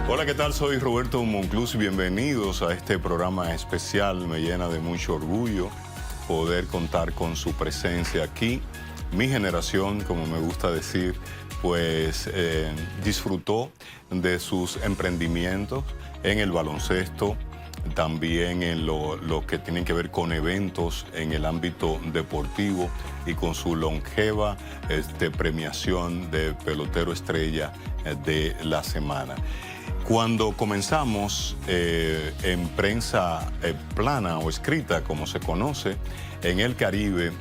Hola, ¿qué tal? Soy Roberto Monclús y bienvenidos a este programa especial. Me llena de mucho orgullo poder contar con su presencia aquí. Mi generación, como me gusta decir, pues disfrutó de sus emprendimientos en el baloncesto, también en lo que tienen que ver con eventos en el ámbito deportivo y con su longeva premiación de pelotero estrella de la semana. Cuando comenzamos en prensa plana o escrita, como se conoce, en el Caribe,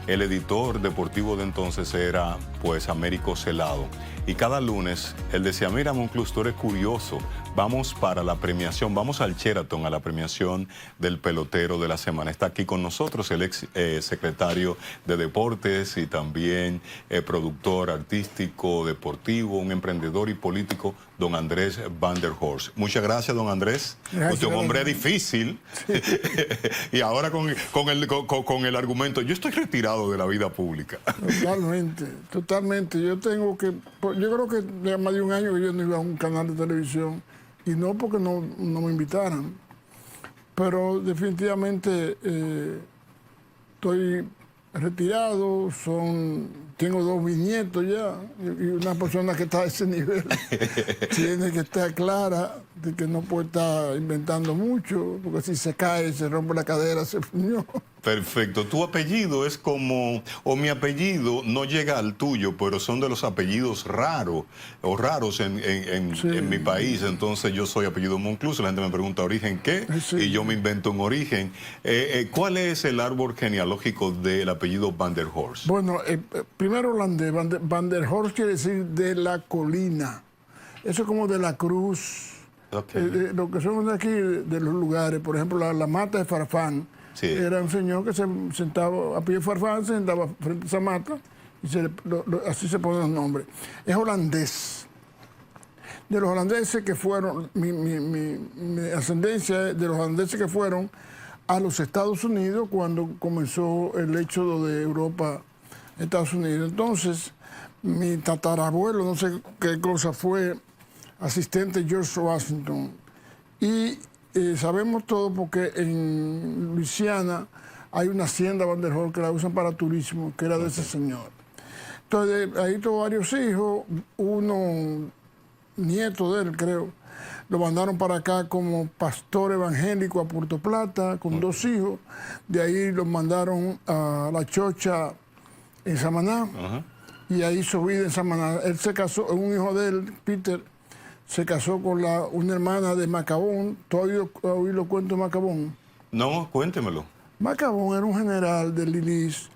el editor deportivo de entonces era pues Américo Celado. Y cada lunes él decía, mira Monclús, tú eres curioso, vamos para la premiación, vamos al Sheraton, a la premiación del pelotero de la semana. Está aquí con nosotros el ex secretario de Deportes y también productor artístico, deportivo, un emprendedor y político, don Andrés Van der Horst. Muchas gracias, don Andrés. Usted es un hombre difícil. Sí. Y ahora con el argumento, yo estoy retirado de la vida pública. Totalmente, totalmente. Yo creo que ya más de un año que yo no iba a un canal de televisión, y no porque no me invitaran, pero definitivamente estoy retirado, tengo 2 bisnietos ya, y una persona que está a ese nivel tiene que estar clara de que no puede estar inventando mucho, porque si se cae, se rompe la cadera, se fuñó. Perfecto. Tu apellido es como, o mi apellido no llega al tuyo, pero son de los apellidos raros en mi país. Entonces yo soy apellido Monclús, la gente me pregunta origen qué, sí, y yo me invento un origen. ¿Cuál es el árbol genealógico del apellido Van der Horst? Bueno, primero holandés. Van der Horst quiere decir de la colina. Eso es como de la cruz. Okay. Lo que son aquí de los lugares, por ejemplo, la mata de Farfán. Sí. Era un señor que se sentaba a pie de Farfán, se sentaba frente a esa mata y así se pone el nombre. Es holandés. De los holandeses que fueron, mi ascendencia es de los holandeses que fueron a los Estados Unidos cuando comenzó el éxodo de Europa a Estados Unidos. Entonces, mi tatarabuelo, no sé qué cosa, fue asistente de George Washington. Y sabemos todo porque en Luisiana hay una hacienda Van der Horst que la usan para turismo, que era de ese señor. Entonces, ahí tuvo varios hijos, uno nieto de él, creo. Lo mandaron para acá como pastor evangélico a Puerto Plata, con 2 hijos. De ahí lo mandaron a La Chocha en Samaná, y ahí hizo vida en Samaná. Él se casó, un hijo de él, Peter, se casó con una hermana de Macabón. ¿Tú has oído los cuentos de Macabón? No, cuéntemelo. Macabón era un general de Lilis,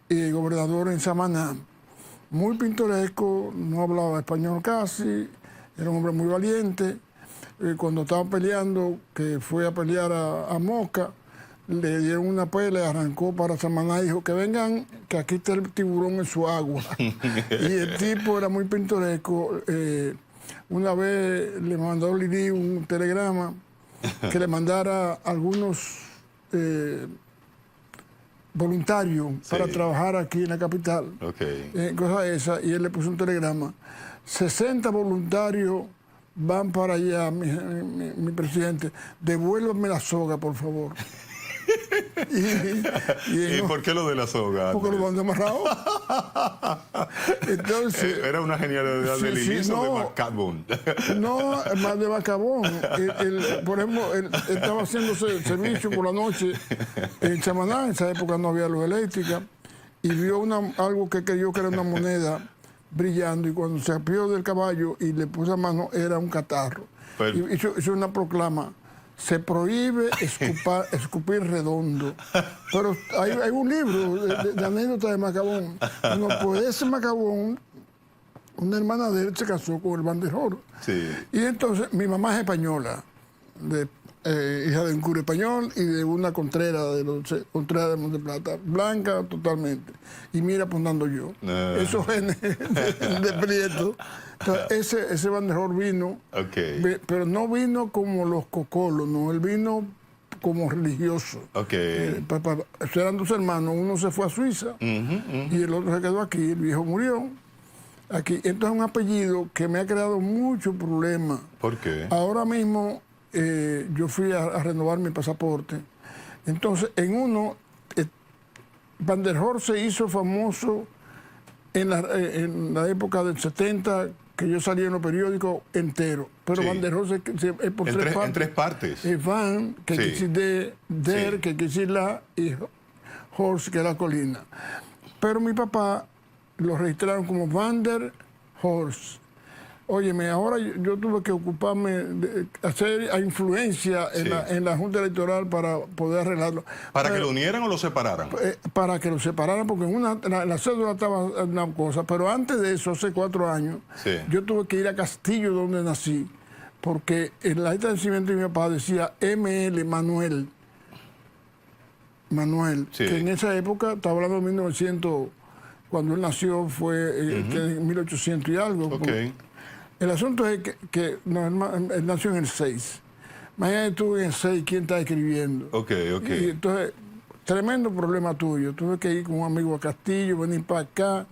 gobernador en Samaná, muy pintoresco, no hablaba español casi, era un hombre muy valiente. Cuando estaban peleando, que fue a pelear a Moca, le dieron una pelea, arrancó para Samaná y dijo que vengan, que aquí está el tiburón en su agua. Y el tipo era muy pintoresco. Una vez le mandó a Lili un telegrama que le mandara algunos voluntarios para trabajar aquí en la capital. Okay. Cosas esas, y él le puso un telegrama. 60 voluntarios van para allá, mi presidente. Devuélvame la soga, por favor. ¿Y por qué lo de la soga? Porque lo mandó amarrado. Entonces, era una genialidad de Lilis o de Macabón. No, más de Macabón. Por ejemplo, él estaba haciendo servicio por la noche en Samaná, en esa época no había luz eléctrica, y vio algo que creyó que era una moneda brillando, y cuando se apió del caballo y le puso a mano, era un catarro. Y hizo una proclama: se prohíbe escupir redondo. Pero hay un libro de anécdotas de Macabón. Bueno, pues ese Macabón, una hermana de él se casó con el Van der Horst. Sí. Y entonces mi mamá es española, hija de un cura español y de una contrera de Contreras de Monteplata, blanca totalmente. Y mira apuntando yo. Esos genes de Prieto. Entonces, ese Van der Horst vino, pero no vino como los cocolos, no, él vino como religioso. Eran 2 hermanos, uno se fue a Suiza y el otro se quedó aquí, el viejo murió. Aquí. Entonces es un apellido que me ha creado mucho problema. ¿Por qué? Ahora mismo yo fui a renovar mi pasaporte. Entonces, en uno, Van der Horst se hizo famoso en la época del 70, que yo salí en los periódicos enteros. Pero Sí. Van der Horst es por tres partes. En tres partes. Van, que Sí. quiere decir der, Sí. que quiere decir la, y Horst, que es la colina. Pero mi papá lo registraron como Van der Horst. Óyeme, ahora yo tuve que ocuparme de hacer influencia Sí. en la Junta Electoral para poder arreglarlo. ¿Para que Pero, lo unieran o lo separaran? para que lo separaran, porque la cédula estaba una cosa, pero antes de eso, hace 4 años, Sí. yo tuve que ir a Castillo, donde nací, porque en la acta de nacimiento de mi papá decía ML Manuel. Sí. Que en esa época, estaba hablando de 1900, cuando él nació fue en 1800 y algo. Ok. El asunto es que no, él nació en el 6. Mañana estuve en el 6, ¿quién está escribiendo? Ok. Y entonces, tremendo problema tuyo. Tuve que ir con un amigo a Castillo, venir para acá.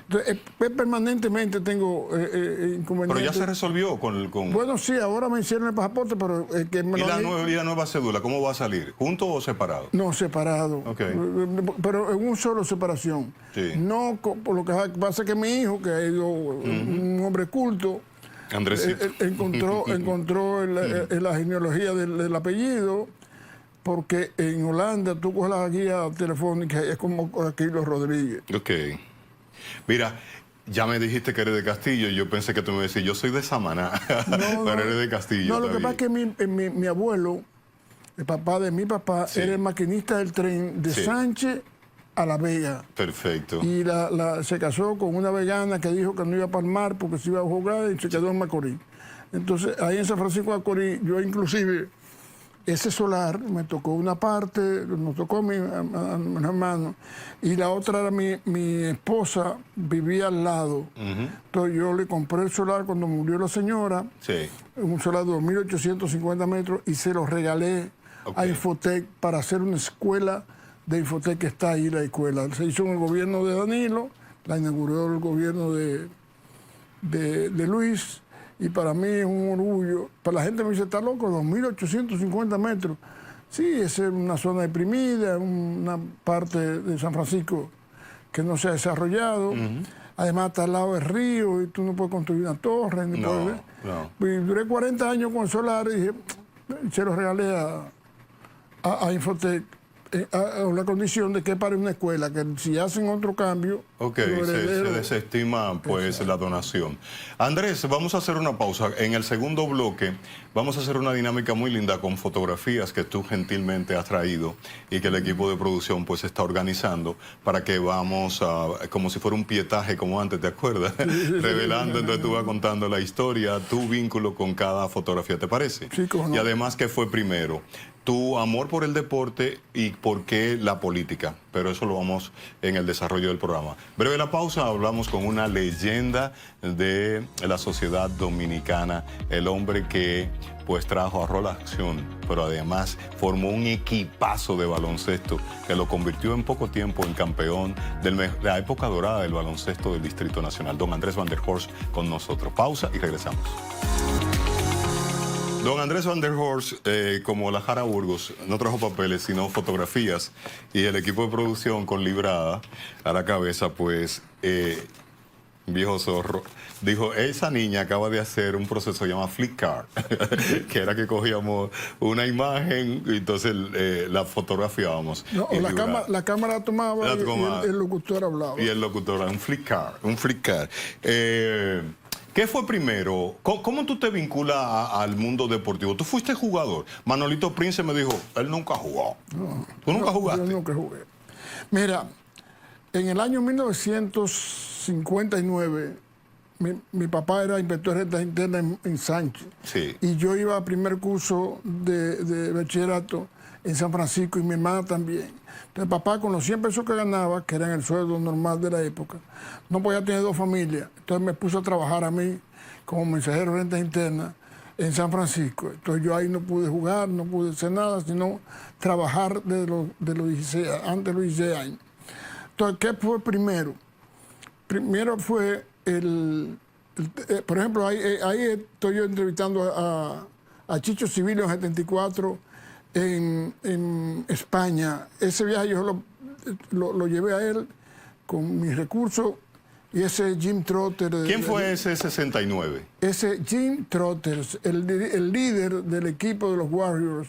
Entonces, permanentemente tengo inconvenientes. Pero ya se resolvió con... Bueno, sí, ahora me hicieron el pasaporte, pero que me ¿Y lo la, han- nueva, ¿Y la nueva cédula? ¿Cómo va a salir? ¿Junto o separado? No, separado. Ok. Pero en un solo separación. Sí. No, por lo que pasa que mi hijo, que es un hombre culto, Andresito. encontró la genealogía del apellido, porque en Holanda tú coges la guía telefónica y es como Aquilo Rodríguez. Ok. Mira, ya me dijiste que eres de Castillo. Yo pensé que tú me ibas a decir, yo soy de Samaná. Pero eres de Castillo. No, lo está que pasa es bien. que mi abuelo, el papá de mi papá, Sí. era el maquinista del tren de Sí. Sánchez a La Vega. Perfecto. Y se casó con una vegana que dijo que no iba para el mar porque se iba a jugar y se quedó en Macorís. Entonces, ahí en San Francisco de Macorís, yo inclusive, ese solar me tocó una parte, nos tocó a mi hermano, y la otra era mi esposa, vivía al lado. Entonces yo le compré el solar cuando murió la señora, Sí. un solar de 2.850 metros, y se lo regalé Ok. a Infotec para hacer una escuela de Infotec que está ahí, la escuela. Se hizo en el gobierno de Danilo, la inauguró el gobierno de Luis, y para mí es un orgullo. Para la gente me dice, está loco, 2.850 metros. Sí, es una zona deprimida, una parte de San Francisco que no se ha desarrollado. Además, está al lado del río y tú no puedes construir una torre. Ni No, puedes- no. Y duré 40 años con el solar y dije, se lo regalé a Infotec a la condición de que para una escuela, que si hacen otro cambio, Ok, los se herederos- desestima pues la donación. Andrés, vamos a hacer una pausa. En el segundo bloque vamos a hacer una dinámica muy linda con fotografías que tú gentilmente has traído y que el equipo de producción pues está organizando para que vamos a, como si fuera un pietaje como antes, ¿te acuerdas? Revelando, entonces tú vas contando la historia, tu vínculo con cada fotografía, ¿te parece? Sí, cómo no. Y además, ¿qué fue primero? Tu amor por el deporte y por qué la política, pero eso lo vamos en el desarrollo del programa. Breve la pausa, hablamos con una leyenda de la sociedad dominicana, el hombre que pues trajo a rol a acción, pero además formó un equipazo de baloncesto que lo convirtió en poco tiempo en campeón de la época dorada del baloncesto del Distrito Nacional. Don Andrés Van der Horst con nosotros. Pausa y regresamos. Don Andrés Van der Horst, como la Jara Burgos, no trajo papeles, sino fotografías, y el equipo de producción con Librada a la cabeza, pues, viejo zorro, dijo, esa niña acaba de hacer un proceso llamado Flickr, que era que cogíamos una imagen y entonces la fotografiábamos. No, Y la cámara tomaba La y tomaba. el locutor hablaba. Y el locutor, un Flickr. ¿Qué fue primero? ¿Cómo tú te vinculas al mundo deportivo? Tú fuiste jugador. Manolito Prince me dijo, él nunca jugó. ¿Tú nunca jugaste? Yo nunca jugué. Mira, en el año 1959, mi papá era inspector de rentas internas en Sánchez. Sí. Y yo iba a primer curso de bachillerato en San Francisco y mi hermana también. Entonces papá, con los 100 pesos que ganaba, que eran el sueldo normal de la época, no podía tener 2 familias. Entonces me puso a trabajar a mí como mensajero de rentas internas en San Francisco. Entonces yo ahí no pude jugar, no pude hacer nada, sino trabajar de los 16, antes de los 16 años. Entonces, ¿qué fue primero? Primero fue por ejemplo, ahí estoy yo entrevistando a Chicho Civilio en 74 en España. Ese viaje yo lo llevé a él con mis recursos. Y ese Jim Trotter... ¿Quién fue ese 69? Ese Jim Trotter, el líder del equipo de los Warriors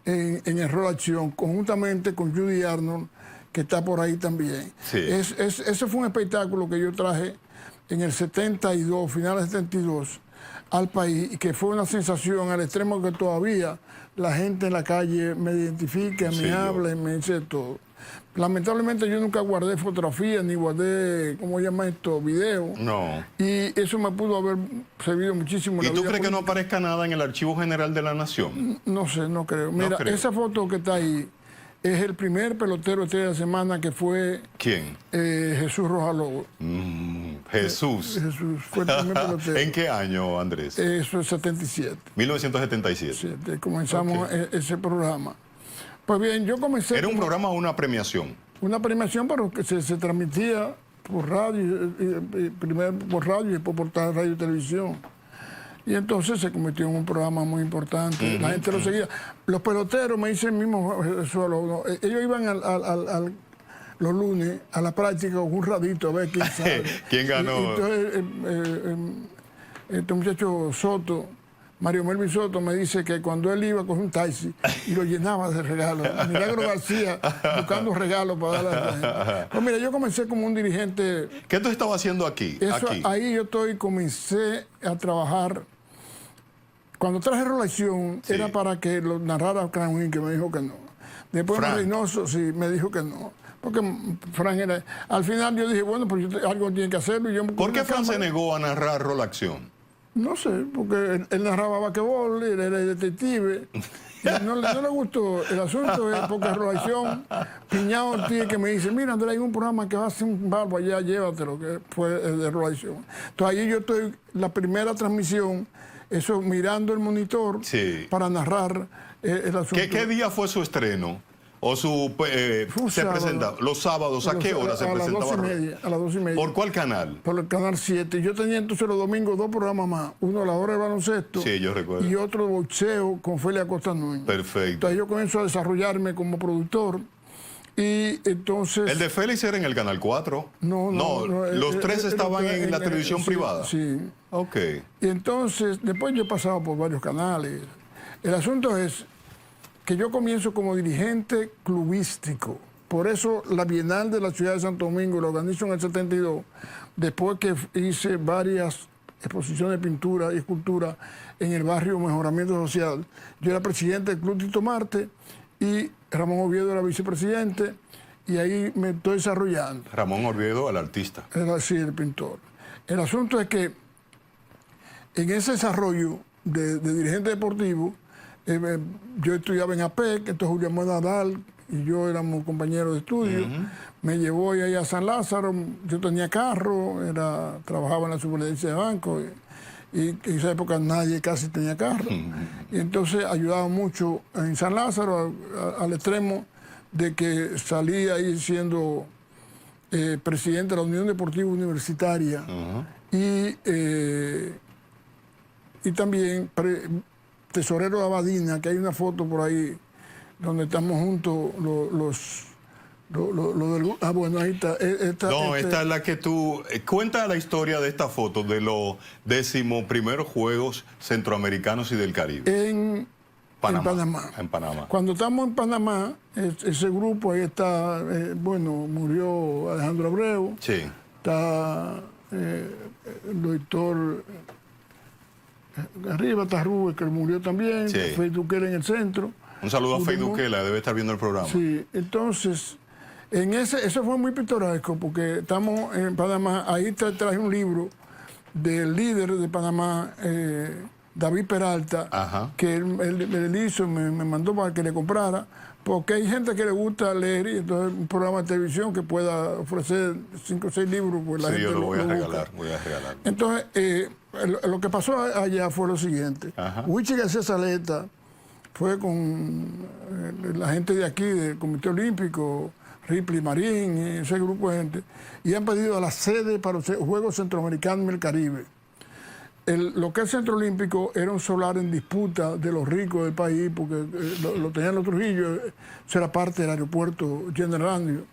en el Rol Acción, conjuntamente con Judy Arnold, que está por ahí también. Sí. Ese fue un espectáculo que yo traje en el 72, finales del 72, al país, y que fue una sensación al extremo que todavía la gente en la calle me identifica, me habla y me dice todo. Lamentablemente yo nunca guardé fotografías ni guardé, ¿cómo se llama esto?, video. No. Y eso me pudo haber servido muchísimo. ¿Y tú crees que no aparezca nada en el Archivo General de la Nación? No sé, no creo. Mira, esa foto que está ahí es el primer pelotero estrella de la semana que fue... ¿Quién? Jesús Rojas Lobo. Jesús. Jesús fue el primer pelotero. ¿En qué año, Andrés? Eso es 77. 1977. Sí, comenzamos ese programa. Pues bien, yo comencé... ¿Era un programa o una premiación? Una premiación, pero que se transmitía por radio, primero por radio y después por radio y televisión. Y entonces se convirtió en un programa muy importante. La gente lo seguía. Los peloteros, me dicen mismo, ellos iban los lunes a la práctica con un radito a ver quién sabe. ¿Quién ganó? Y entonces, este muchacho Soto, Mario Melvin Soto, me dice que cuando él iba con un taxi y lo llenaba de regalos. Milagro García buscando regalos para darle a la gente. Pues mira, yo comencé como un dirigente. ¿Qué tú estabas haciendo aquí? Ahí yo comencé a trabajar. Cuando traje Relación, era para que lo narrara Frank Wynn, que me dijo que no. Después Reynoso, sí, me dijo que no. Porque Frank era... Al final yo dije, bueno, pues algo tiene que hacerlo. Y yo, ¿por qué Frank se negó a narrar Relación? No sé, porque él narraba basquetbol, él era detective. Y no le gustó. El asunto es porque Relación, Piñao Ortiz, que me dice, mira, Andrés, hay un programa que va a hacer un barbo allá, llévatelo, que fue el de Relación. Entonces ahí yo estoy, la primera transmisión, eso mirando el monitor para narrar el asunto. ¿Qué día fue su estreno? ¿O se presentaba? ¿Los sábados a qué hora se presentaba? A las 2:30. ¿Por cuál canal? Por el canal 7. Yo tenía entonces los domingos 2 programas más. Uno a la hora de baloncesto. Sí, yo recuerdo. Y otro de boxeo con Felia Costa Núñez. Perfecto. Entonces yo comienzo a desarrollarme como productor. Y entonces... ¿El de Félix era en el canal 4? No. Los tres estaban en la televisión privada. Sí. Ok. Y entonces, después yo he pasado por varios canales. El asunto es que yo comienzo como dirigente clubístico. Por eso la Bienal de la Ciudad de Santo Domingo lo organizo en el 72, después que hice varias exposiciones de pintura y escultura en el barrio Mejoramiento Social. Yo era presidente del Club Tito Marte y Ramón Oviedo era vicepresidente, y ahí me estoy desarrollando. Ramón Oviedo, el artista. Sí, el pintor. El asunto es que en ese desarrollo de dirigente deportivo, yo estudiaba en APEC, entonces Julián Nadal y yo éramos compañeros de estudio. Me llevó ahí a San Lázaro, yo tenía carro, trabajaba en la superintendencia de banco, y en esa época nadie casi tenía carro. Y entonces ayudaba mucho en San Lázaro, al extremo de que salí ahí siendo presidente de la Unión Deportiva Universitaria y también tesorero de Abadina, que hay una foto por ahí donde estamos juntos bueno, ahí está. Esta es la que tú... cuenta la historia de esta foto de los 11º Juegos Centroamericanos y del Caribe. En Panamá. En Panamá. Cuando estamos en Panamá, ese grupo, ahí está, murió Alejandro Abreu. Sí. Está el doctor... Arriba está Rubén, que murió también. Sí. Fey Duquela en el centro. Un saludo a Fey Duquela, debe estar viendo el programa. Sí, entonces, eso fue muy pintoresco, porque estamos en Panamá. Ahí traje un libro del líder de Panamá, David Peralta, que él hizo, me mandó para que le comprara, porque hay gente que le gusta leer, y entonces un programa de televisión que pueda ofrecer 5 o 6 libros, pues la gente yo lo voy a regalar. Entonces, lo que pasó allá fue lo siguiente. Huichi García Saleta fue con la gente de aquí, del Comité Olímpico, Ripley Marín, ese grupo de gente, y han pedido a la sede para los Juegos Centroamericanos del Caribe. Lo que es el Centro Olímpico era un solar en disputa de los ricos del país, porque lo tenían los Trujillo, eso era parte del aeropuerto General Andrews.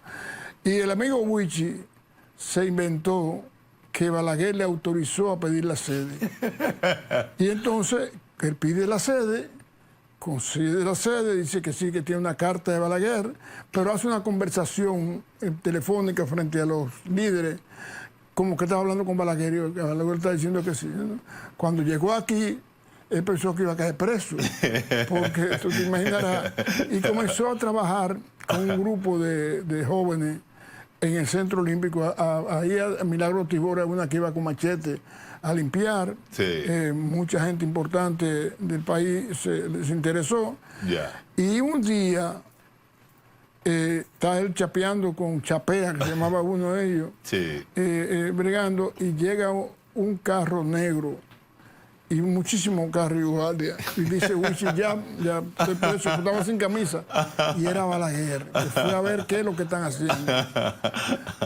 Y el amigo Huichi se inventó que Balaguer le autorizó a pedir la sede. Y entonces él pide la sede, consigue la sede, dice que sí, que tiene una carta de Balaguer, pero hace una conversación telefónica frente a los líderes, como que estaba hablando con Balaguer, y Balaguer está diciendo que sí, ¿no? Cuando llegó aquí, él pensó que iba a caer preso, porque tú te imaginarás, y comenzó a trabajar con un grupo de jóvenes en el Centro Olímpico. Ahí a Milagro Tibora, una que iba con machete a limpiar. Sí. Mucha gente importante del país les interesó. Yeah. Y un día está él chapeando con Chapea, que se llamaba uno de ellos, Sí. bregando, y llega un carro negro y muchísimos carros igual. Y dice, Huichi, ya estoy preso, estaba sin camisa. Y era Balaguer, que fue a ver qué es lo que están haciendo.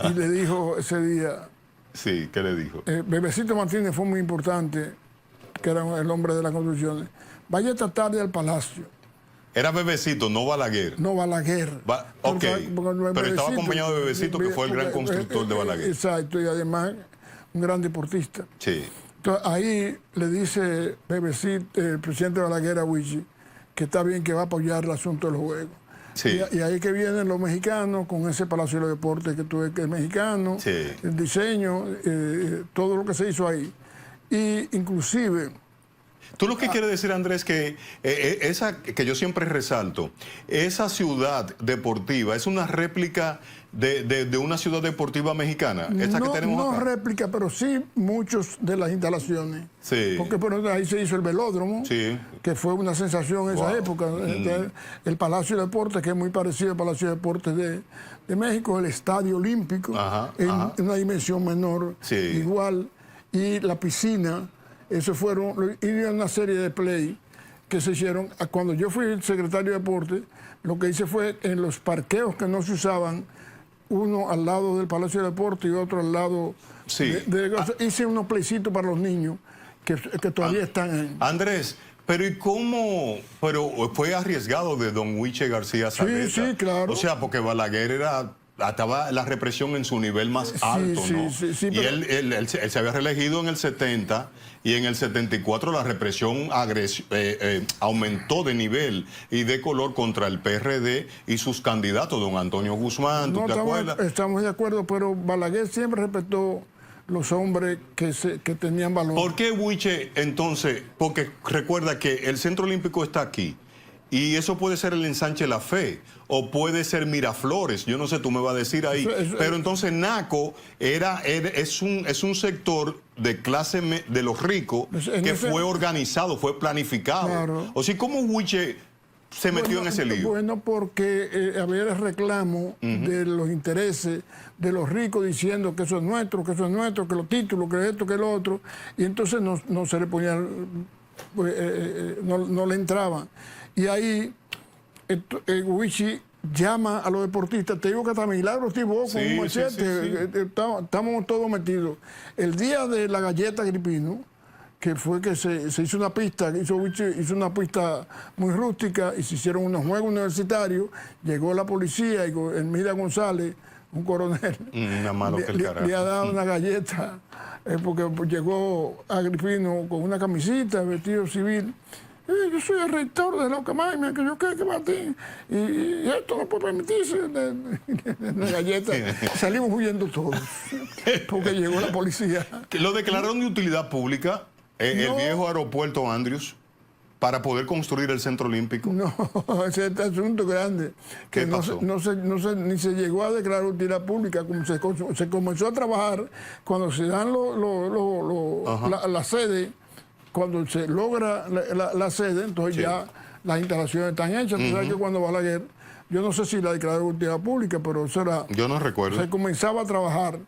Y le dijo ese día... Sí, ¿qué le dijo? Bebecito Martínez fue muy importante, que era el hombre de las construcciones. Vaya esta tarde al Palacio. Era Bebecito, no Balaguer. No, Balaguer. Ok, porque pero estaba acompañado de Bebecito, que fue el gran constructor de Balaguer. Exacto, y además un gran deportista. Sí. Entonces ahí le dice Bebecito, el presidente Balaguer a Huichi, que está bien, que va a apoyar el asunto de los juegos. Sí. Y ahí que vienen los mexicanos con ese Palacio de los Deportes que tuve, que es mexicano, Sí. el diseño, todo lo que se hizo ahí. Y inclusive... Tú lo que quieres decir, Andrés, que esa que yo siempre resalto, esa ciudad deportiva es una réplica de una ciudad deportiva mexicana, esta que tenemos no acá. réplica, pero sí muchos de las instalaciones. Sí. Porque por ejemplo, ahí se hizo el velódromo, Sí. que fue una sensación en esa Wow. época. El Palacio de Deportes, que es muy parecido al Palacio de Deportes de México, el Estadio Olímpico, Ajá, en ajá. una dimensión menor, Sí. igual, y la piscina. Eso fueron, y una serie de play que se hicieron. Cuando yo fui el secretario de Deportes, lo que hice fue en los parqueos que no se usaban, uno al lado del Palacio de Deportes y otro al lado Sí. hice unos playcitos para los niños que todavía están ahí. Andrés, pero ¿y cómo? Pero fue arriesgado de don Huiche García Zabaleta. sí, claro. O sea, porque Balaguer estaba la represión en su nivel más alto, ¿no? Sí, y pero... él se había reelegido en el 70 y en el 74 la represión aumentó de nivel y de color contra el PRD y sus candidatos, don Antonio Guzmán, ¿tú te acuerdas? Estamos de acuerdo, pero Balaguer siempre respetó los hombres que tenían valor. ¿Por qué Huiche entonces? Porque recuerda que el Centro Olímpico está aquí. Y eso puede ser el Ensanche La Fe, o puede ser Miraflores, yo no sé, tú me vas a decir ahí. Pero entonces Naco es un sector de clase de los ricos que fue organizado, fue planificado. Claro. O sea, ¿cómo Huiche se metió en ese lío? Bueno, porque había el reclamo de los intereses de los ricos diciendo que eso es nuestro, que los títulos, que esto, que lo otro, y entonces no se le ponían, no le entraban. Y ahí Huichi llama a los deportistas, te digo que hasta Milagro estuvo con un machete, estamos todos metidos. El día de la galleta Agripino, que fue que se hizo una pista, Huichi hizo una pista muy rústica y se hicieron unos juegos universitarios, llegó la policía y Hermida González, un coronel, le ha dado una galleta, porque llegó Agripino con una camisita, vestido civil. Yo soy el rector de la Ocamaima, que yo creo que Martín, y esto no puede permitirse una galleta. Salimos huyendo todos, porque llegó la policía. Lo declararon de utilidad pública, el viejo aeropuerto Andrews, para poder construir el Centro Olímpico. No, ese es un asunto grande. ¿Qué pasó? Ni se llegó a declarar utilidad pública, como se comenzó a trabajar cuando se dan la sede. Cuando se logra la sede, entonces ya las instalaciones están hechas. Tú sabes que cuando Balaguer, yo no sé si la declaró de utilidad pública, pero eso era... Yo no recuerdo. Se comenzaba a trabajar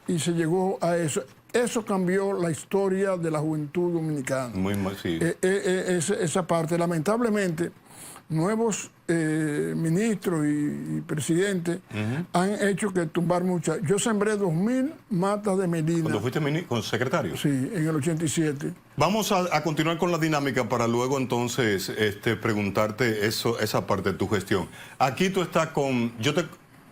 y se llegó a eso. eso cambió la historia de la juventud dominicana. Muy mal, sí. Esa parte, lamentablemente, nuevos ministros y presidentes han hecho que tumbar muchas. Yo sembré 2.000 matas de melina. ¿Cuando fuiste con secretario? Sí, en el 87. Vamos a continuar con la dinámica para luego entonces preguntarte esa parte de tu gestión. Aquí tú estás con...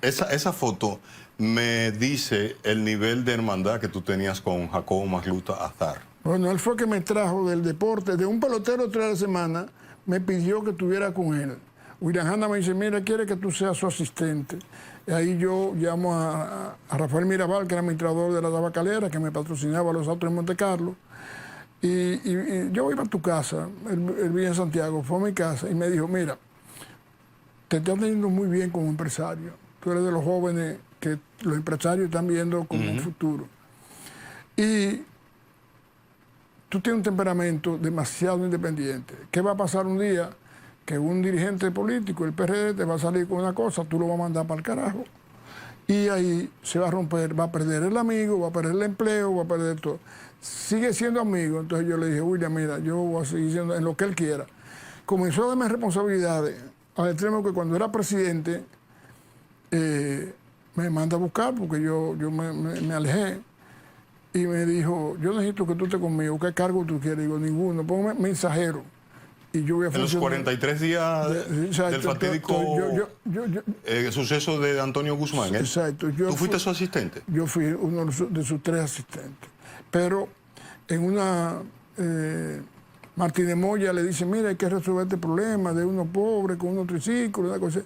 Esa foto me dice el nivel de hermandad que tú tenías con Jacobo Magluta Azar. Bueno, él fue que me trajo del deporte, de un pelotero 3 de la semana, me pidió que estuviera con él. William Hanna me dice, mira, quiere que tú seas su asistente. Y ahí yo llamo a Rafael Mirabal, que era administrador de la tabacalera, que me patrocinaba los autos en Monte Carlo. Y yo iba a tu casa, él vivía en Santiago, fue a mi casa y me dijo, mira, te estás teniendo muy bien como empresario. Tú eres de los jóvenes que los empresarios están viendo como un futuro. Y tú tienes un temperamento demasiado independiente. ¿Qué va a pasar un día? Que un dirigente político, el PRD, te va a salir con una cosa, tú lo vas a mandar para el carajo. Y ahí se va a romper, va a perder el amigo, va a perder el empleo, va a perder todo. Sigue siendo amigo. Entonces yo le dije, William, mira, yo voy a seguir siendo en lo que él quiera. Comenzó a darme responsabilidades, al extremo que cuando era presidente, me manda a buscar porque yo me alejé. Y me dijo, yo necesito que tú estés conmigo, ¿qué cargo tú quieres? Digo, ninguno, ponme mensajero. Y yo voy a funcionar. En los 43 días del fatídico suceso de Antonio Guzmán. Exacto. ¿Tú fuiste su asistente? Yo fui uno de sus 3 asistentes. Pero en una... Martínez Moya le dice, mira, hay que resolver este problema de uno pobre con uno triciclo, una cosa.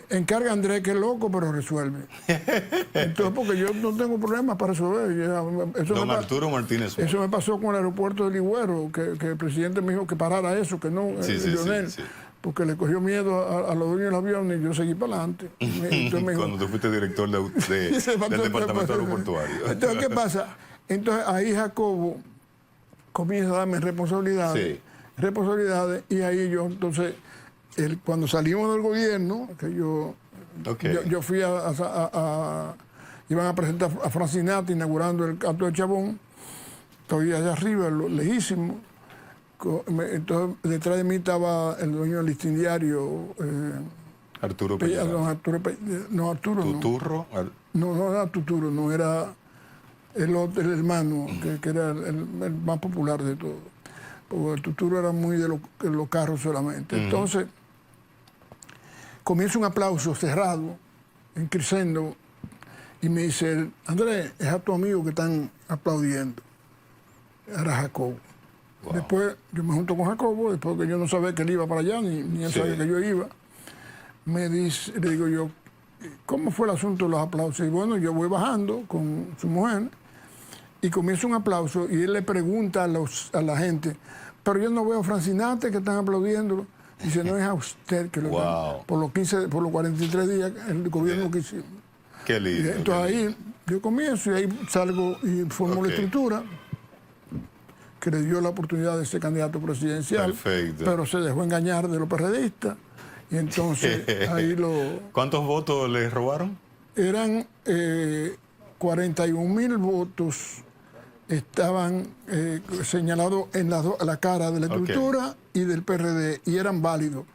Encarga a Andrés, que es loco, pero resuelve. Entonces, porque yo no tengo problemas para resolver. Don Arturo Martínez Moya. Eso me pasó con el aeropuerto de Ligüero, que el presidente me dijo que parara eso, que no, Leonel. Sí. Porque le cogió miedo a los dueños del avión y yo seguí para adelante. Cuando tú fuiste director del departamento aeroportuario. Entonces, ¿qué pasa? Entonces, ahí Jacobo comienza a darme responsabilidades, y ahí yo, entonces, cuando salimos del gobierno, que yo fui iban a presentar a Francinati inaugurando el Alto de Chabón, estoy allá arriba, lejísimo. Entonces, detrás de mí estaba el dueño del listín diario, Arturo Pellegrano. Arturo ¿Tuturro? No era Tuturo, no era el hermano, que era el más popular de todos. Porque el Tuturo era muy de los carros solamente. Entonces, comienza un aplauso cerrado, en crescendo, y me dice, Andrés, es a tu amigo que están aplaudiendo. Era Jacobo. Wow. Después yo me junto con Jacobo, después que yo no sabía que él iba para allá, ni él sabía que yo iba. Me dice, le digo yo, ¿cómo fue el asunto de los aplausos? Y bueno, yo voy bajando con su mujer y comienza un aplauso y él le pregunta a la gente, pero yo no veo a Francinate que están aplaudiendo. Dice, no es a usted que lo ven. Por los 43 días el gobierno que hicimos. Qué lindo. Entonces ahí yo comienzo y ahí salgo y formo la estructura que le dio la oportunidad de ser candidato presidencial. Perfecto. Pero se dejó engañar de los perredistas. Y entonces ahí ¿Cuántos votos le robaron? Eran 41.000 votos, estaban señalados en la cara de la estructura y del PRD, y eran válidos.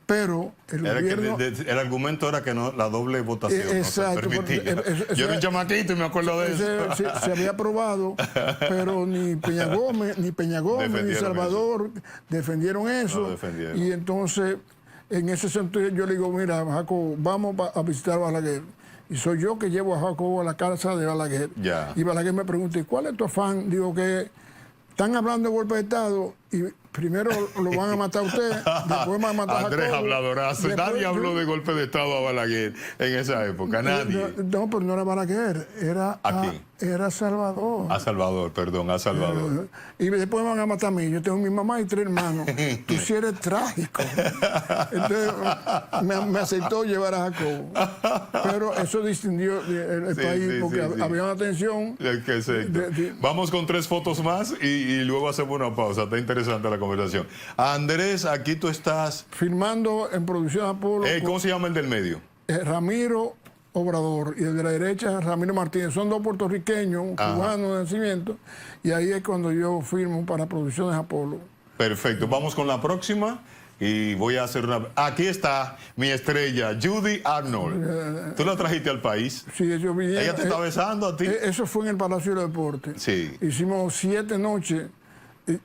Pero el gobierno... el argumento era que no, la doble votación exacto, no se permitía. Yo era un chamaquito y me acuerdo de eso. Se había aprobado, pero ni Peña Gómez, ni Salvador defendieron eso. No defendieron. Y entonces, en ese sentido, yo le digo, mira, Jacobo, vamos a visitar a Balaguer. Y soy yo que llevo a Jacobo a la casa de Balaguer. Ya. Y Balaguer me pregunta, ¿y cuál es tu afán? Digo que están hablando de golpe de Estado y primero lo van a matar a usted, después van a matar a Jacobo. Andrés habladorazo. Nadie habló de golpe de Estado a Balaguer en esa época, nadie. No, pero no era Balaguer, era Salvador. A Salvador, perdón, a Salvador. Y después me van a matar a mí. Yo tengo mi mamá y 3 hermanos. Tú sí eres trágico. Entonces me aceptó llevar a Jacobo. Pero eso distinguió el país porque había una tensión. Vamos con 3 fotos más y luego hacemos una pausa. Está interesante la conversación. Andrés, aquí tú estás... Filmando en Producción Apolo. ¿Cómo se llama el del medio? Ramiro Obrador, y el de la derecha Ramiro Martínez. Son dos puertorriqueños, un cubano de nacimiento, y ahí es cuando yo firmo para Producciones Apolo. Perfecto, vamos con la próxima. Y voy a hacer una... Aquí está mi estrella, Judy Arnold. ¿Tú la trajiste al país? Sí, yo vine. ¿Ella te está besando a ti? Eso fue en el Palacio de Deportes. Sí. Hicimos 7 noches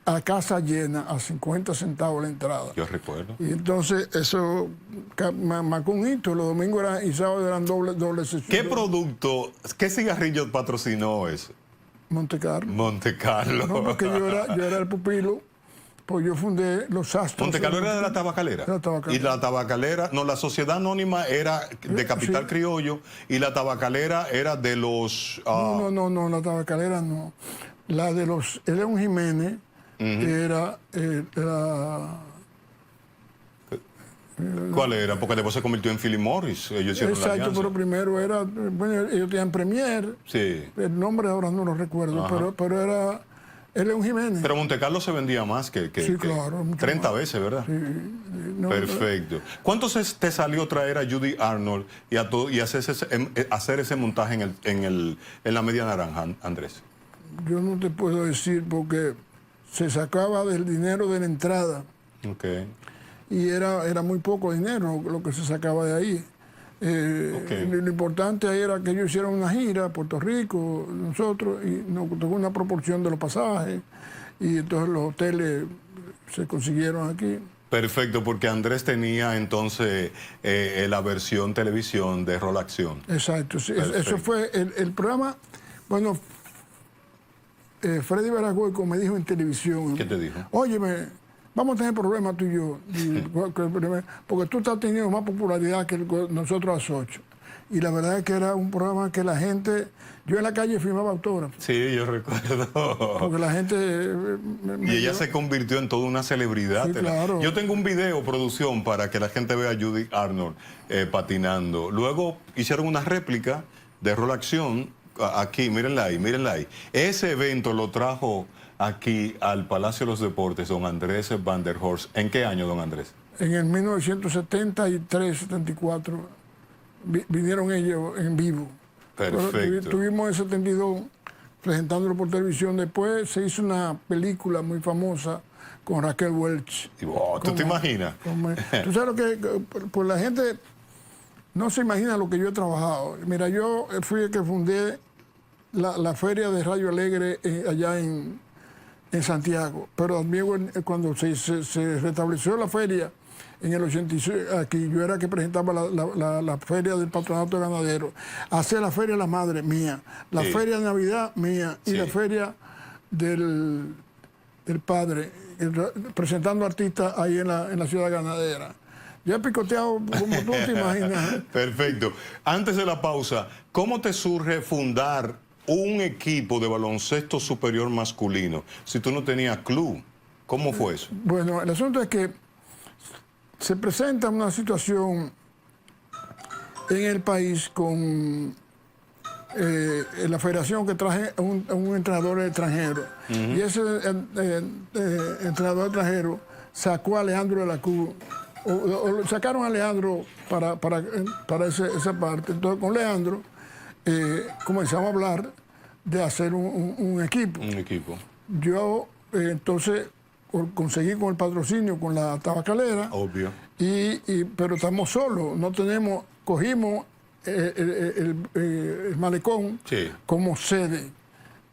a casa llena, a 50 centavos la entrada. Yo recuerdo. Y entonces eso marcó un hito. Los domingos y sábados eran doble sesión. ¿Qué producto, qué cigarrillo patrocinó eso? Monte Carlo. Monte Carlo. No, porque yo era el pupilo. Pues yo fundé los Astros. Monte Carlo era de la tabacalera. La tabacalera. Y la tabacalera, no, la Sociedad Anónima era de Capital sí. Criollo y la tabacalera era de los... No, la tabacalera no. La de los León Jiménez era... ¿Cuál era? Porque después se convirtió en Philip Morris. Ellos hicieron la alianza. Pero primero era... Bueno, ellos tenían Premier. Sí. El nombre ahora no lo recuerdo, pero era... León Jiménez. Pero Monte Carlo se vendía más que sí, claro, 30 más. Veces, ¿verdad? Sí. No, perfecto. ¿Cuánto te salió traer a Judy Arnold y hacer ese montaje en la Media Naranja, Andrés? Yo no te puedo decir porque se sacaba del dinero de la entrada. Okay. Y era muy poco dinero lo que se sacaba de ahí. Lo importante era que ellos hicieran una gira a Puerto Rico, nosotros, y nos tocó una proporción de los pasajes, y entonces los hoteles se consiguieron aquí. Perfecto, porque Andrés tenía entonces la versión televisión de Rol Acción. Exacto, sí, eso fue el programa. Bueno, Freddy Veragüeco me dijo en televisión. ¿Qué te dijo? Óyeme, vamos a tener problemas tú y yo, porque tú estás teniendo más popularidad que nosotros a las 8. Y la verdad es que era un programa que la gente... Yo en la calle firmaba autógrafos. Sí, yo recuerdo. Porque la gente... y ella se convirtió en toda una celebridad. Sí, claro. Yo tengo un video, producción, para que la gente vea a Judy Arnold patinando. Luego hicieron una réplica de Rol Acción. Aquí, mírenla ahí. Ese evento lo trajo aquí al Palacio de los Deportes don Andrés Van der Horst. ¿En qué año, don Andrés? En el 1973, 74, vinieron ellos en vivo. Perfecto. Tuvimos en 72 presentándolo por televisión. Después se hizo una película muy famosa con Raquel Welch. ¿Tú te imaginas? Tú sabes lo que... Pues la gente no se imagina lo que yo he trabajado. Mira, yo fui el que fundé la feria de Rayo Alegre allá en Santiago, pero también cuando se restableció la feria en el 86, aquí yo era que presentaba la feria del Patronato de Ganaderos, hacer la feria de la madre mía, la feria de Navidad mía y la feria del padre, presentando artistas ahí en la ciudad ganadera. Yo he picoteado como tú te imaginas. Perfecto. Antes de la pausa, ¿cómo te surge fundar un equipo de baloncesto superior masculino si tú no tenías club? ¿Cómo fue eso? Bueno, el asunto es que se presenta una situación en el país con la federación que traje a un entrenador extranjero. Y ese entrenador extranjero sacó a Alejandro de la Cruz, o sacaron a Alejandro para esa parte. Entonces con Alejandro comenzamos a hablar de hacer un equipo. Un equipo. Yo entonces conseguí con el patrocinio con la tabacalera. Obvio. Pero estamos solos, no tenemos, cogimos el malecón como sede.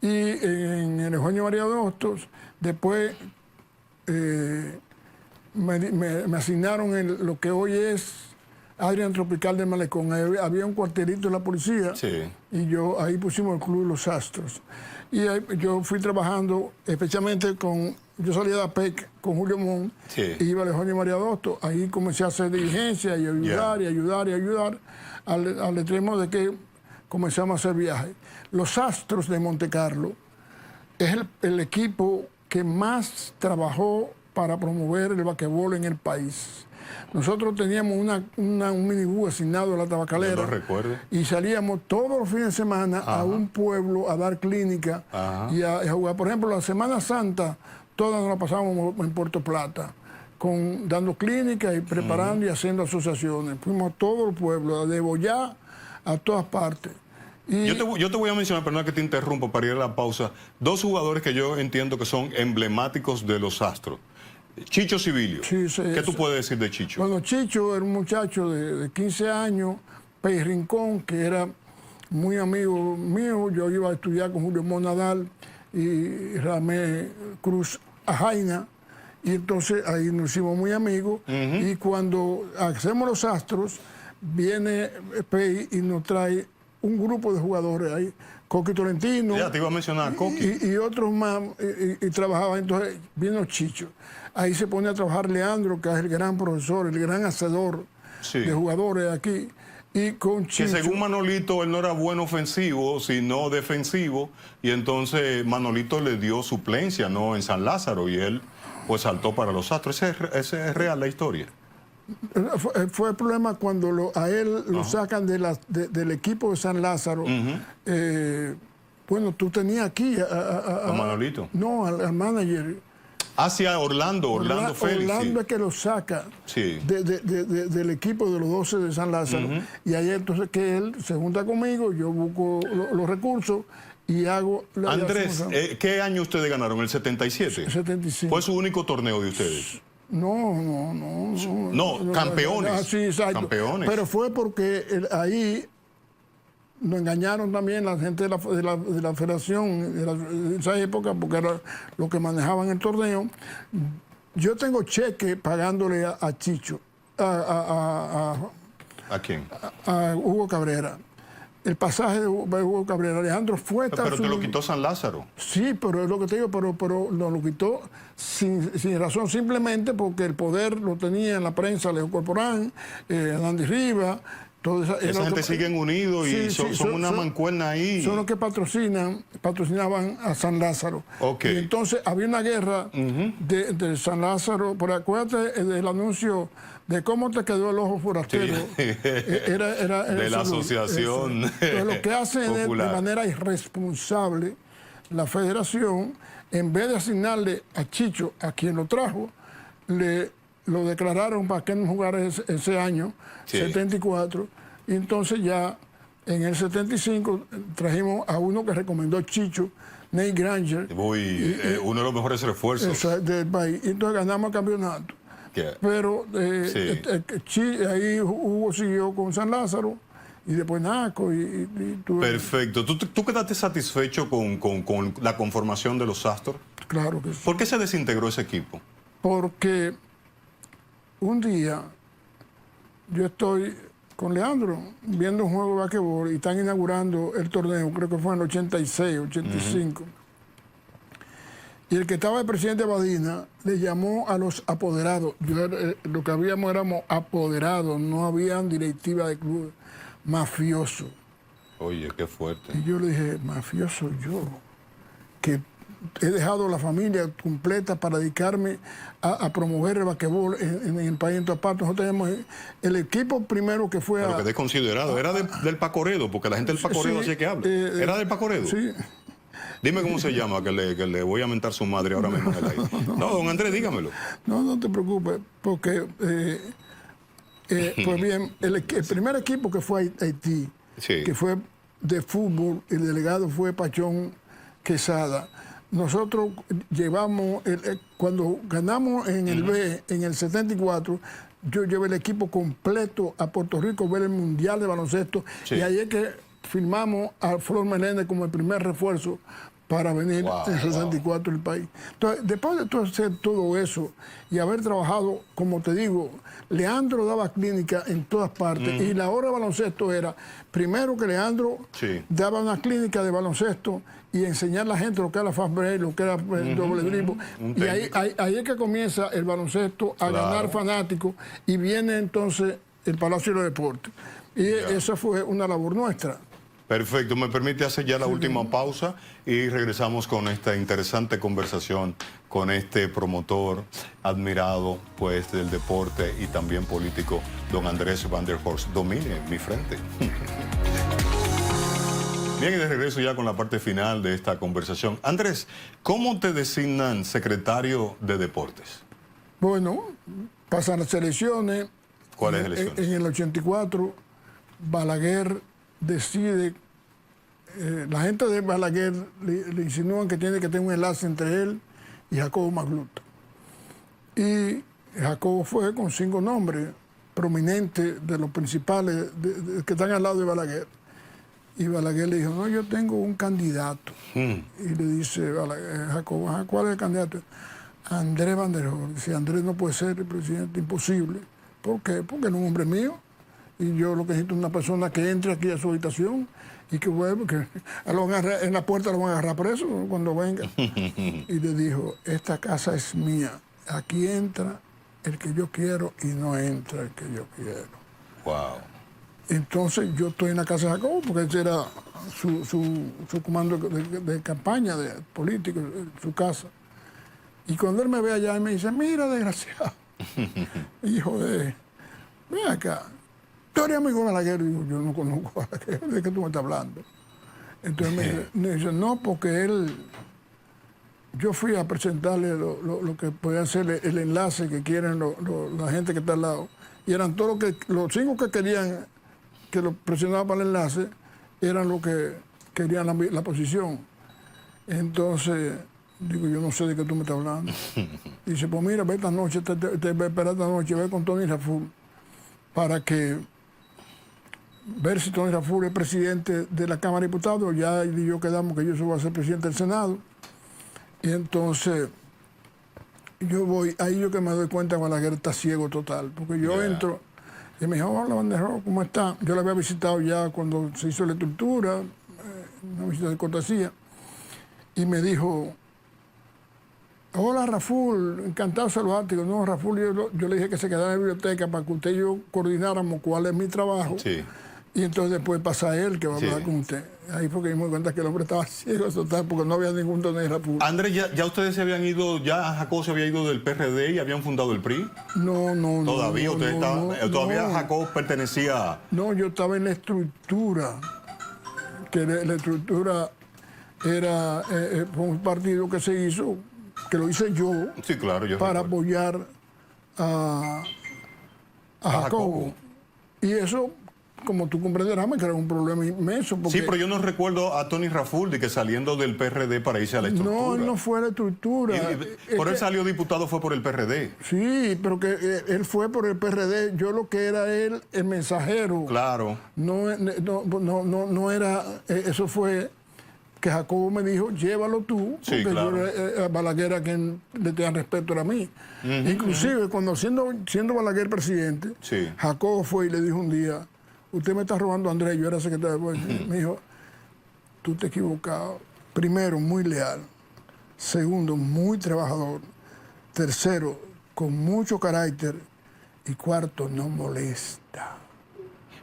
Y en el Eugenio María de Hostos, después me asignaron lo que hoy es Adrián Tropical del Malecón. Había un cuartelito de la policía y ahí pusimos el Club Los Astros. Y yo fui trabajando especialmente yo salía de APEC con Julio Mon y iba a Eugenio María de Hostos. Ahí comencé a hacer diligencia y ayudar al extremo de que comenzamos a hacer viajes. Los Astros de Monte Carlo es el equipo que más trabajó para promover el basquetbol en el país. Nosotros teníamos un minibús asignado a la tabacalera. Yo lo recuerdo. Y salíamos todos los fines de semana a un pueblo a dar clínica y a jugar. Por ejemplo, la Semana Santa, todas nos la pasábamos en Puerto Plata, dando clínica y preparando y haciendo asociaciones. Fuimos a todo el pueblo, de Boyá a todas partes. Y yo te voy a mencionar, perdona que te interrumpa para ir a la pausa, dos jugadores que yo entiendo que son emblemáticos de los Astros. Chicho Civilio. Sí, sí, ¿Qué tú puedes decir de Chicho? Bueno, Chicho era un muchacho de 15 años, Pey Rincón, que era muy amigo mío. Yo iba a estudiar con Julio Monadal y Ramé Cruz Ajaina, y entonces ahí nos hicimos muy amigos. Y cuando hacemos los Astros, viene Pey y nos trae un grupo de jugadores ahí, Coqui Tolentino. Ya te iba a mencionar, Coqui. Y otros más, y trabajaba. Entonces vino Chicho. Ahí se pone a trabajar Leandro, que es el gran profesor, el gran hacedor de jugadores aquí. Y con Chicho, que según Manolito, él no era bueno ofensivo, sino defensivo, y entonces Manolito le dio suplencia, ¿no?, en San Lázaro, y él pues saltó para los Astros. ¿Ese es real la historia? Fue el problema cuando a él lo sacan del equipo de San Lázaro. Bueno, tú tenías aquí a Manolito. No, al manager. Hacia Orlando Félix. Orlando es que lo saca del equipo de los 12 de San Lázaro. Y ahí entonces que él se junta conmigo, yo busco los recursos y hago... Andrés, ¿qué año ustedes ganaron? ¿El 77? 75. ¿Fue su único torneo de ustedes? No, campeones. Sí, exacto. Campeones. Pero fue porque ahí nos engañaron también la gente de la federación de esa época, porque era lo que manejaban el torneo. Yo tengo cheque pagándole a Chicho, ¿A quién? A Hugo Cabrera. El pasaje de Hugo Cabrera. Alejandro fue... Pero te lo quitó San Lázaro. Sí, pero es lo que te digo, pero nos lo quitó sin razón, simplemente porque el poder lo tenía en la prensa, Leo Corporán, Andy Rivas. Esa gente siguen unidos y son una mancuerna ahí. Son los que patrocinaban a San Lázaro. Okay. Y entonces había una guerra de San Lázaro. Por acuérdate del anuncio de cómo te quedó el ojo forastero. Sí. Era de la asociación. Entonces, lo que hacen es, de manera irresponsable, la federación, en vez de asignarle a Chicho, a quien lo trajo, lo declararon para que no jugara ese año, 74, y entonces ya en el 75 trajimos a uno que recomendó Chicho, Nate Granger. Uno de los mejores refuerzos del país. Y entonces ganamos el campeonato. Pero ahí Hugo siguió con San Lázaro y después Naco. Perfecto. ¿Tú quedaste satisfecho con la conformación de los Astros? Claro que sí. ¿Por qué se desintegró ese equipo? Porque un día yo estoy con Leandro viendo un juego de basquetbol y están inaugurando el torneo, creo que fue en el 86, 85. Y el que estaba el presidente Badina le llamó a los apoderados. Lo que éramos apoderados, no había directiva de club. Mafioso. Oye, qué fuerte. Y yo le dije, mafioso yo, que he dejado la familia completa para dedicarme a promover el basquetbol en el país en todas partes. Nosotros tenemos el equipo primero que fue... Pero que desconsiderado, era del Pacoredo, porque la gente del Pacoredo así que habla. ¿Era del Pacoredo? Sí. Dime cómo se llama, que le voy a mentar su madre ahora mismo en el aire. No, don Andrés, dígamelo. No te preocupes, porque, pues bien, el primer equipo que fue a Haití, que fue de fútbol, el delegado fue Pachón Quesada. Nosotros llevamos, cuando ganamos en el B, en el 74, yo llevé el equipo completo a Puerto Rico a ver el Mundial de Baloncesto. Y ahí es que firmamos a Flor Meléndez como el primer refuerzo para venir en el 64 al país. Entonces, después de hacer todo eso y haber trabajado, como te digo, Leandro daba clínica en todas partes y la hora de baloncesto era, primero que Leandro daba una clínica de baloncesto y enseñar a la gente lo que era la fast break, lo que era el doble dribble. Y ahí es que comienza el baloncesto a ganar fanáticos y viene entonces el Palacio de los Deportes. Y esa fue una labor nuestra. Perfecto, me permite hacer ya la última pausa y regresamos con esta interesante conversación con este promotor admirado pues del deporte y también político, don Andrés Van der Horst. Domine mi frente. Bien, y de regreso ya con la parte final de esta conversación. Andrés, ¿cómo te designan secretario de deportes? Bueno, pasan las elecciones. ¿Cuáles elecciones? En el 84, Balaguer decide, la gente de Balaguer le insinúan que tiene que tener un enlace entre él y Jacobo Magluta. Y Jacobo fue con 5 nombres prominentes de los principales que están al lado de Balaguer. Y Balaguer le dijo, no, yo tengo un candidato. Y le dice Jacobo, ¿cuál es el candidato? Andrés Van der Hoorn. Dice, Andrés no puede ser el presidente, imposible. ¿Por qué? Porque no es un hombre mío. Y yo lo que necesito es una persona que entre aquí a su habitación y que vuelva, que en la puerta lo van a agarrar preso cuando venga. Y le dijo, esta casa es mía. Aquí entra el que yo quiero y no entra el que yo quiero. Wow. Entonces yo estoy en la casa de Jacobo porque ese era su comando de campaña, de político, su casa. Y cuando él me ve allá, él me dice, mira, desgraciado, hijo de... Ven acá, ¿tú eres amigo de Balaguer? Y digo, yo no conozco a Balaguer, ¿de qué tú me estás hablando? Entonces me dice, no, porque él... Yo fui a presentarle lo que podía ser el enlace que quieren la gente que está al lado. Y eran todos los 5 que querían que lo presionaban para el enlace, eran los que querían la posición. Entonces, digo, yo no sé de qué tú me estás hablando. Dice, pues mira, ve esta noche, te voy a esperar esta noche, ve con Tony Raful, para que ver si Tony Raful es presidente de la Cámara de Diputados. Ya él y yo quedamos que yo voy a ser presidente del Senado. Y entonces, yo voy, ahí yo que me doy cuenta que Balaguer está ciego total, porque yo entro y me dijo, hola Van der Hoorn, ¿cómo está? Yo la había visitado ya cuando se hizo la estructura, una visita de cortesía, y me dijo, hola Raful, encantado de saludarte. Digo, no, Raful, yo le dije que se quedara en la biblioteca para que usted y yo coordináramos cuál es mi trabajo. Sí. Y entonces después pasa él que va a hablar con usted. Ahí fue que me di cuenta que el hombre estaba ciego total porque no había ningún Tony Raful. Andrés, ¿ya ustedes se habían ido, ya Jacobo se había ido del PRD y habían fundado el PRI? No. ¿Todavía ustedes estaban? ¿Todavía Jacobo pertenecía? No, yo estaba en la estructura, que la estructura era fue un partido que se hizo, que lo hice yo, Sí, claro, yo para recuerdo. apoyar a Jacobo. Y eso, como tú comprenderás, me creó un problema inmenso. Porque Sí, pero yo no recuerdo a Tony Raful de que saliendo del PRD para irse a la estructura. no, él no fue a la estructura. Por él salió diputado fue por el PRD. Sí, pero que él fue por el PRD. Yo lo que era él, el mensajero. Claro. No era, eso fue que Jacobo me dijo, llévalo tú, Sí, porque claro. yo era Balaguer a quien le tenía respeto era a mí. Inclusive, cuando siendo Balaguer presidente, Sí. Jacobo fue y le dijo un día, usted me está robando a Andrés, yo era secretario de Policía. Me dijo, tú te has equivocado. Primero, muy leal. Segundo, muy trabajador. Tercero, con mucho carácter. Y cuarto, no molesta.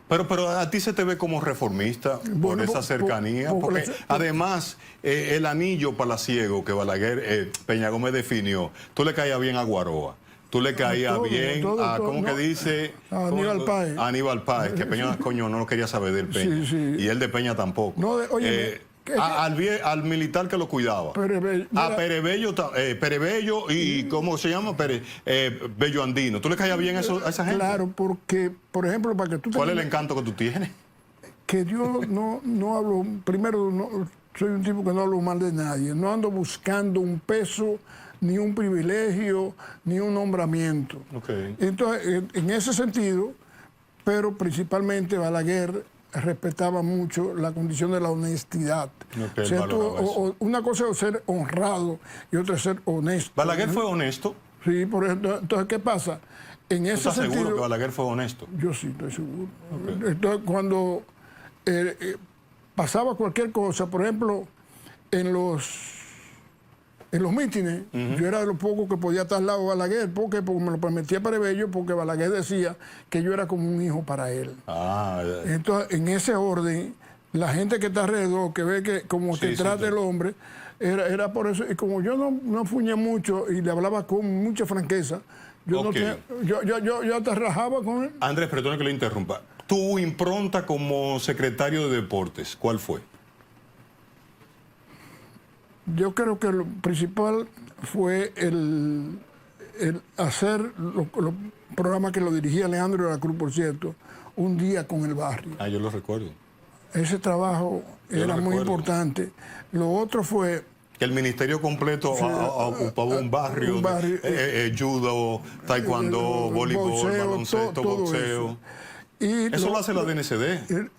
Pero a ti se te ve como reformista por Bueno, esa cercanía, porque además el anillo palaciego que Balaguer, Peña Gómez definió, tú le caías bien a Guaroa, tú le caías bien a, ¿cómo que dice? A Aníbal Páez. A Aníbal Páez, que Peña, coño, no lo quería saber del Peña, Sí. y él de Peña tampoco. No, oye, al militar que lo cuidaba. A Perebello y ¿cómo se llama? Bello Andino. ¿Tú le caías bien a esa gente? Claro, porque, por ejemplo, para que tú... ¿Cuál es el encanto que tú tienes? Que yo no hablo, primero, soy un tipo que no hablo mal de nadie. No ando buscando un peso, ni un privilegio, ni un nombramiento. Okay. Entonces, en ese sentido, pero principalmente Balaguer respetaba mucho la condición de la honestidad. Okay, o sea, una cosa es ser honrado y otra es ser honesto. ¿Balaguer fue honesto? Sí, por ejemplo, entonces, ¿qué pasa? En ese ¿Estás sentido, seguro que Balaguer fue honesto? yo sí estoy seguro. Okay. Entonces, cuando pasaba cualquier cosa, por ejemplo, en los mítines, yo era de los pocos que podía estar al lado de Balaguer, porque me lo permitía Perebello, porque Balaguer decía que yo era como un hijo para él. Entonces, en ese orden, la gente que está alrededor, que ve que como te trata el hombre, era por eso. Y como yo no fuñé mucho y le hablaba con mucha franqueza, yo te rajaba con él. Andrés, perdona que lo interrumpa. Tu impronta como secretario de Deportes, ¿cuál fue? Yo creo que lo principal fue el hacer los programas que lo dirigía Leandro de la Cruz, por cierto, un día con el barrio. Yo lo recuerdo. ese trabajo era muy importante. Lo otro fue... Que el ministerio completo ocupaba un barrio, judo, taekwondo, voleibol, baloncesto, boxeo. Eso lo hace la DNCD.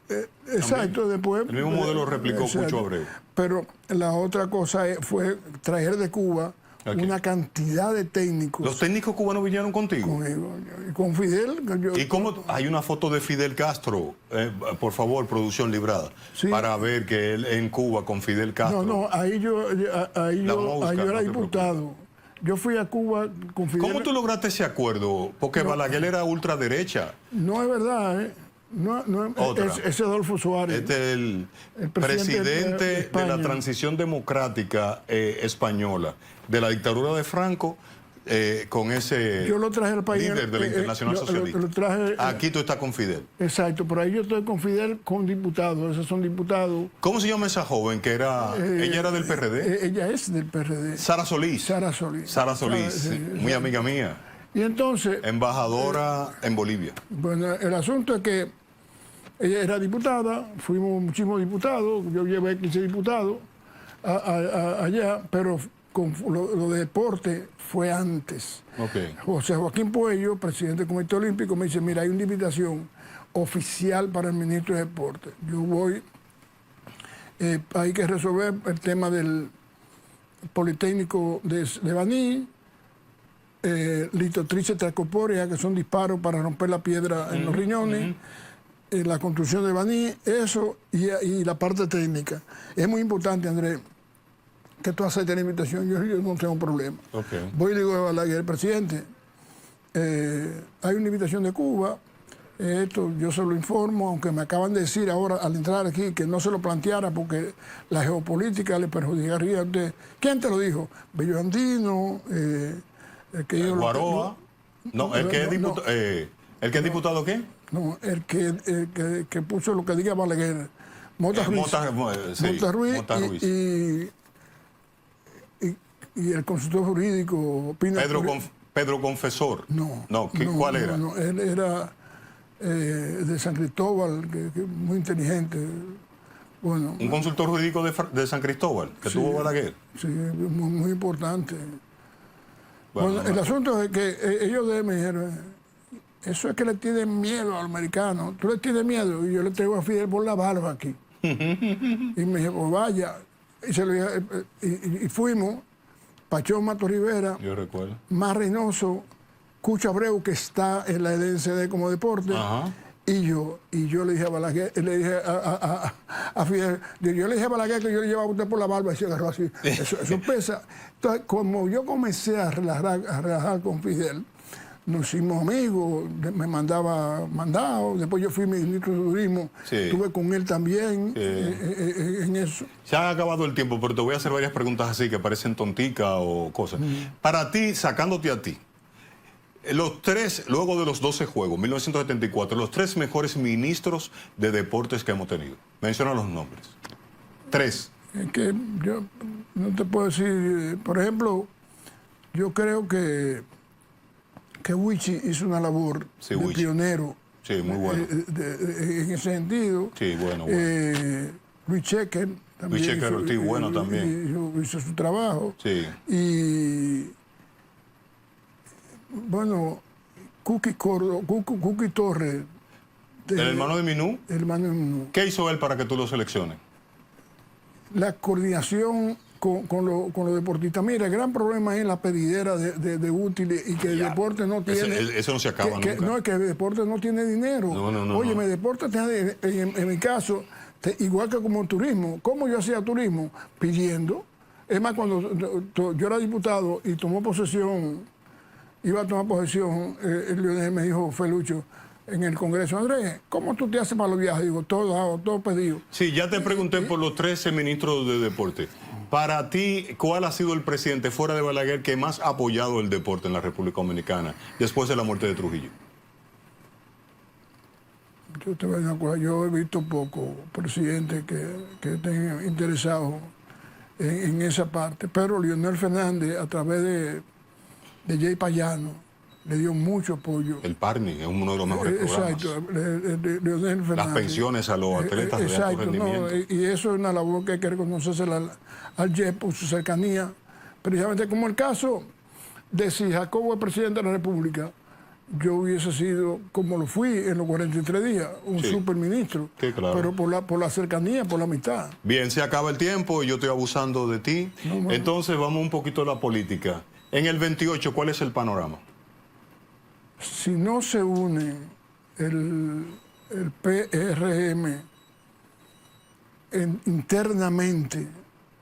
Exacto, después... El mismo modelo replicó Cucho Abreu. Pero la otra cosa fue traer de Cuba una cantidad de técnicos. ¿Los técnicos cubanos vinieron contigo? Conmigo. Con Fidel. ¿Y cómo? Hay una foto de Fidel Castro, por favor, producción librada, sí, para ver que él en Cuba con Fidel Castro. No, ahí yo era diputado. Yo fui a Cuba con Fidel. ¿Cómo tú lograste ese acuerdo? Porque Balaguer era ultraderecha. No es verdad, es Adolfo Suárez. Este es el presidente de la transición democrática española, de la dictadura de Franco, con ese yo lo traje al país, líder de la Internacional Socialista. Aquí tú estás con Fidel. Exacto, pero ahí yo estoy con Fidel, con diputados, esos son diputados. ¿Cómo se llama esa joven que era? ¿Ella era del PRD? Ella es del PRD. Sara Solís. Sara Solís. Sara Solís, muy amiga mía. Y entonces... Embajadora en Bolivia. Bueno, el asunto es que ella era diputada, fuimos muchísimos diputados, yo llevé 15 diputados allá, pero con lo de deporte fue antes. Okay. José Joaquín Puello, presidente del Comité Olímpico, me dice, mira, hay una invitación oficial para el ministro de Deporte. Yo voy, hay que resolver el tema del Politécnico de Baní, litotrice tracopórea, que son disparos para romper la piedra en los riñones, la construcción de Baní, eso y la parte técnica. Es muy importante, Andrés, que tú aceptes la invitación. Yo no tengo problema. Okay. Voy y le digo a Balaguer, presidente, hay una invitación de Cuba, esto yo se lo informo, aunque me acaban de decir ahora al entrar aquí que no se lo planteara porque la geopolítica le perjudicaría a usted. ¿Quién te lo dijo? Bello Andino, Guaroa. El que es diputado, ¿qué? No, el que puso lo que diga Balaguer, Mota Ruiz, y el consultor jurídico Pedro Confesor. ¿Cuál era? No, él era de San Cristóbal, que muy inteligente. Bueno, un consultor jurídico de San Cristóbal, que tuvo Balaguer. Sí, muy importante. Bueno, el asunto es que ellos me dijeron, eso es que le tienen miedo a los americanos. ¿Tú le tienes miedo? Y yo le traigo a Fidel por la barba aquí. Y me dijo, pues vaya. Y fuimos, Pachón Mato Rivera, yo recuerdo, Mar Reynoso, Cucho Abreu, que está en la DNCD como deporte, y yo le dije a Balaguer, le dije a Fidel, yo le dije a Balaguer que yo le llevaba a usted por la barba y se agarró así. Eso pesa. Entonces, como yo comencé a relajar con Fidel, nos hicimos amigos, me mandaba mandados, después yo fui ministro de Turismo, estuve con él también en eso. Se ha acabado el tiempo, pero te voy a hacer varias preguntas así que parecen tonticas o cosas. Para ti, sacándote a ti, los tres, luego de los 12 Juegos, 1974, los tres mejores ministros de deportes que hemos tenido. Menciona los nombres. Tres. Es que yo no te puedo decir, por ejemplo, yo creo que Huichi hizo una labor de pionero. Sí, muy bueno. En ese sentido. Sí, bueno. Luis Checker también hizo su trabajo. Sí. Y bueno, Cookie Torres. ¿El hermano de Minú? El hermano de Minú. ¿Qué hizo él para que tú lo selecciones? La coordinación con los deportistas. Mira, el gran problema es la pedidera de útiles y que el deporte no tiene... Eso no se acaba nunca. No, es que el deporte no tiene dinero. No. Oye, el deporte tiene, en mi caso, igual que como turismo. ¿Cómo yo hacía turismo? Pidiendo. Es más, cuando yo era diputado y tomó posesión, iba a tomar posesión, Leonel me dijo, Felucho, en el Congreso, Andrés, ¿cómo tú te haces para los viajes? Digo, todo pedido. Sí, ya te pregunté por los 13 ministros de deporte. Para ti, ¿cuál ha sido el presidente fuera de Balaguer que más ha apoyado el deporte en la República Dominicana después de la muerte de Trujillo? Yo he visto pocos presidentes que estén interesados en esa parte, pero Leonel Fernández, a través de Jay Payano, le dio mucho apoyo. El PARNI es uno de los mejores programas. Exacto, Leonel Fernández. Las pensiones a los atletas de alto rendimiento. Y eso es una labor que hay que reconocérsela al JEP por su cercanía. Precisamente como el caso de si Jacobo es presidente de la República, yo hubiese sido, como lo fui en los 43 días, un superministro. Sí, claro. Pero por la cercanía, por la amistad. Bien, se acaba el tiempo y yo estoy abusando de ti. No, entonces vamos un poquito a la política. En el 28, ¿cuál es el panorama? Si no se une el PRM internamente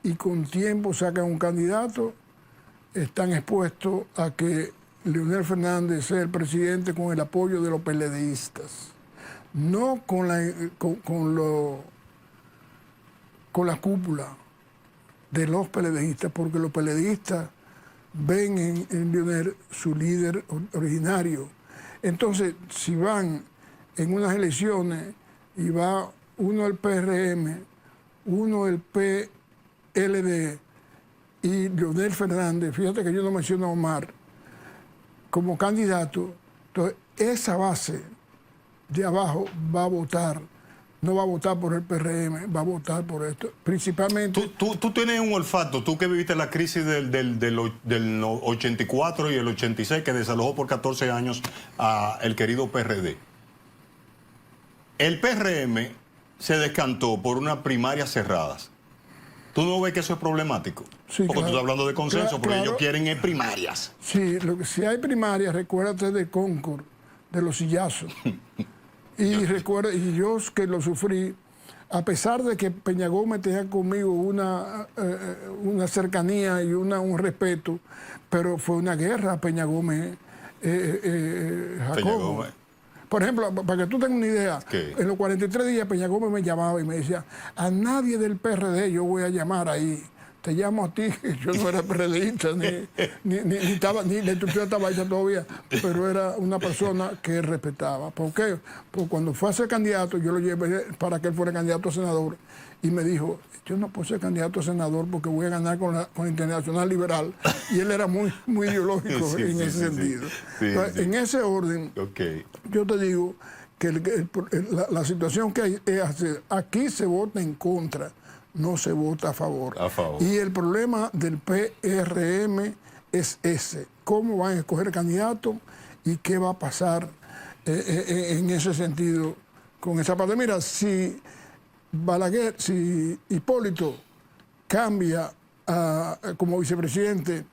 y con tiempo sacan un candidato, están expuestos a que Leonel Fernández sea el presidente con el apoyo de los PLDistas, no con la cúpula de los PLDistas, porque los PLDistas ven en Leonel su líder originario. Entonces, si van en unas elecciones y va uno del PRM, uno del PLD y Leonel Fernández, fíjate que yo no menciono a Omar, como candidato, entonces esa base de abajo va a votar. No va a votar por el PRM, va a votar por esto. Principalmente... Tú tienes un olfato, tú que viviste la crisis del 84 y el 86, que desalojó por 14 años al querido PRD. El PRM se descantó por unas primarias cerradas. ¿Tú no ves que eso es problemático? Sí, porque tú estás hablando de consenso, porque ellos quieren primarias. Sí, si hay primarias, recuérdate de Concord, de los sillazos. Y recuerda, y yo que lo sufrí, a pesar de que Peña Gómez tenía conmigo una cercanía y un respeto, pero fue una guerra Peña Gómez, Jacobo. Por ejemplo, para que tú tengas una idea, en los 43 días Peña Gómez me llamaba y me decía, a nadie del PRD yo voy a llamar ahí. Te llamo a ti, yo no era PRDista, ni la estructura estaba hecha todavía, pero era una persona que respetaba. ¿Por qué? Porque cuando fue a ser candidato, yo lo llevé para que él fuera candidato a senador, y me dijo, yo no puedo ser candidato a senador porque voy a ganar con la Internacional Liberal, y él era muy ideológico en ese sentido. Entonces, en ese orden, yo te digo que la situación que hay es hacer, aquí se vota en contra, no se vota a favor. Y el problema del PRM es ese. ¿Cómo van a escoger candidatos y qué va a pasar en ese sentido con esa parte? Mira, si Balaguer, si Hipólito cambia como vicepresidente,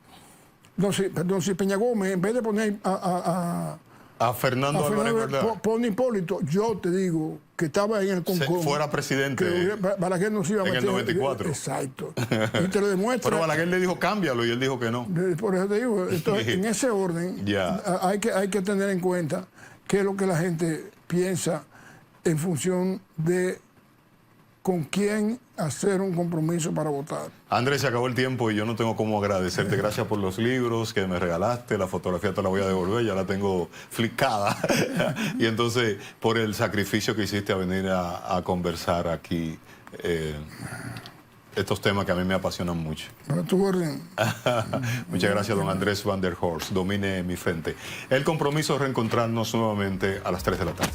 si Peña Gómez, en vez de poner a Fernando Álvarez, pone Hipólito, yo te digo que estaba en el Concón. Fuera presidente Balaguer no se iba a meter en el 94. Exacto. Y te lo demuestra. Pero Balaguer le dijo cámbialo y él dijo que no. Por eso te digo, entonces, en ese orden hay que tener en cuenta qué es lo que la gente piensa en función de con quién hacer un compromiso para votar. Andrés, se acabó el tiempo y yo no tengo cómo agradecerte. Gracias por los libros que me regalaste, la fotografía te la voy a devolver, ya la tengo flicada. Y entonces, por el sacrificio que hiciste a venir a conversar aquí, estos temas que a mí me apasionan mucho. Para tu orden. Muchas gracias, don Andrés Van der Horst. Domine mi frente. El compromiso es reencontrarnos nuevamente a las 3 de la tarde.